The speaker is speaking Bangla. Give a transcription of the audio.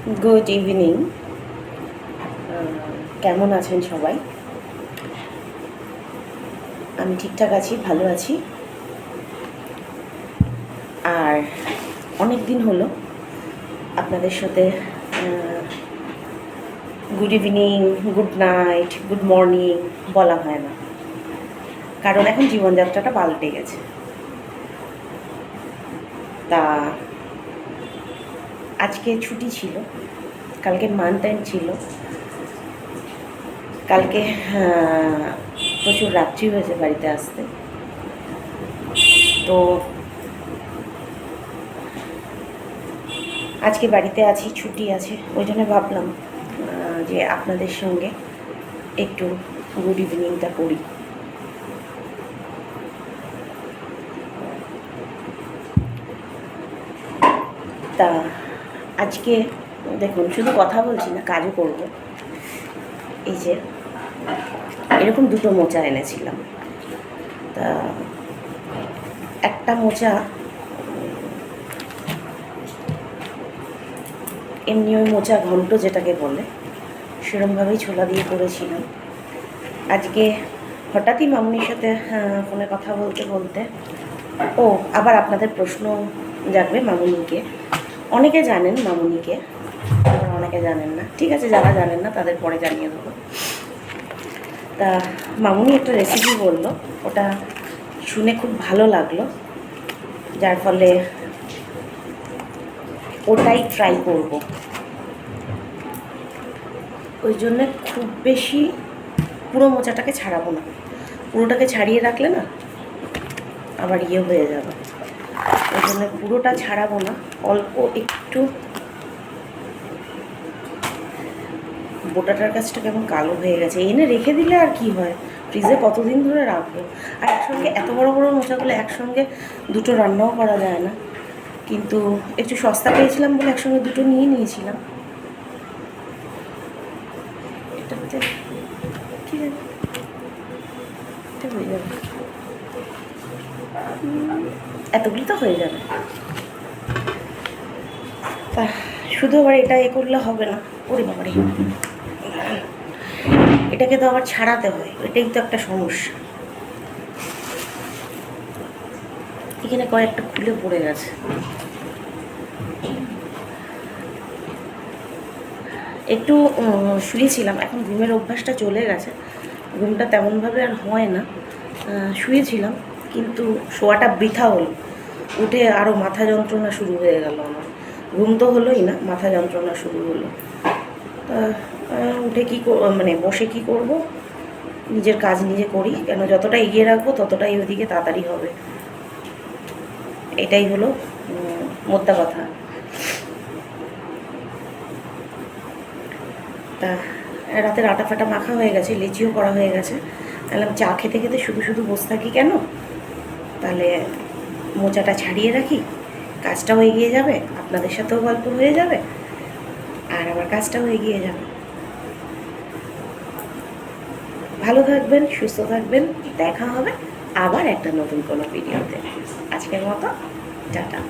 Good evening. কেমন আছেন সবাই? আমি ঠিকঠাক আছি, ভালো আছি। আর অনেক দিন হলো আপনাদের সাথে good evening, good night, good morning বলা হয় না, কারণ এখন জীবনযাত্রাটা পাল্টে গেছে। তা আজকে ছুটি ছিল, কালকে মান্থ এন্ড ছিল। কালকে প্রচুর রাত্রি হয়েছে বাড়িতে আসতে, তো আজকে বাড়িতে আছি, ছুটি আছে, ওই জন্য ভাবলাম যে আপনাদের সঙ্গে একটু গুড ইভিনিংটা করি। তা আজকে দেখুন, শুধু কথা বলছি না, কাজও করব। এই যে এরকম দুটো মোচা এনেছিলাম। তা একটা মোচা এমনি ওই মোচা ঘন্ট যেটাকে বলে, সেরকমভাবেই ছোলা দিয়ে করেছিলাম। আজকে হঠাৎই মামুনির সাথে ফোনে কথা বলতে বলতে আবার আপনাদের প্রশ্ন জাগবে মামুনিকে। অনেকে জানেন মামুনিকে, আবার অনেকে জানেন না। ঠিক আছে, যারা জানেন না তাদের পরে জানিয়ে দেবো। তা মামুনি একটা রেসিপি বললো, ওটা শুনে খুব ভালো লাগলো, যার ফলে ওটাই ট্রাই করব। ওই জন্যে খুব বেশি পুরো মোচাটাকে ছাড়াবো না, পুরোটাকে ছাড়িয়ে রাখলে না আবার হয়ে যাবে। ওই জন্য পুরোটা ছাড়াবো না, অল্প একটু। বোটাটার কাছটা কেমন কালো হয়ে গেছে, এনে রেখে দিলে আর কি হয়, ফ্রিজে কতদিন ধরে রাখবো। আর একসঙ্গে এত বড় বড় মোচাগুলো একসঙ্গে দুটো রান্নাও করা যায় না, কিন্তু একটু সস্তা পেয়েছিলাম বলে একসঙ্গে দুটো নিয়ে নিয়েছিলাম। এটাতে ঠিক আছে, এটা হয়ে যাবে, এতগুলো তো হয়ে যাবে। তা শুধু আবার এটা করলে হবে না, ওরে বাবারে, এটাকে তো আবার ছাড়াতে হয়, এটাই তো একটা সমস্যা। এখানে কয়েকটা খুলে পড়ে গেছে। একটু শুয়েছিলাম, এখন ঘুমের অভ্যাসটা চলে গেছে, ঘুমটা তেমনভাবে আর হয় না। শুয়েছিলাম, কিন্তু শোয়াটা বৃথা হলো, উঠে আরও মাথা যন্ত্রণা শুরু হয়ে গেল আমার। ঘুম তো হলোই না, মাথা যন্ত্রণা শুরু হলো। তা উঠে বসে কি করব, নিজের কাজ নিজে করি, কেন যতটা এগিয়ে রাখবো ততটাই ওদিকে তাড়াতাড়ি হবে। এটাই হলো মোদ্দা কথা। তা রাতের আটা ফাটা মাখা হয়ে গেছে, লেচিও করা হয়ে গেছে। বললাম চা খেতে খেতে শুধু শুধু বসে থাকি কেন, তাহলে মোচাটা ছাড়িয়ে রাখি, কাজটাও এগিয়ে যাবে, আপনাদের সাথেও গল্প হয়ে যাবে, আর আমার কাজটাও এগিয়ে যাবে। ভালো থাকবেন, সুস্থ থাকবেন, দেখা হবে আবার একটা নতুন কোনো ভিডিওতে। আজকের মতো টাটা।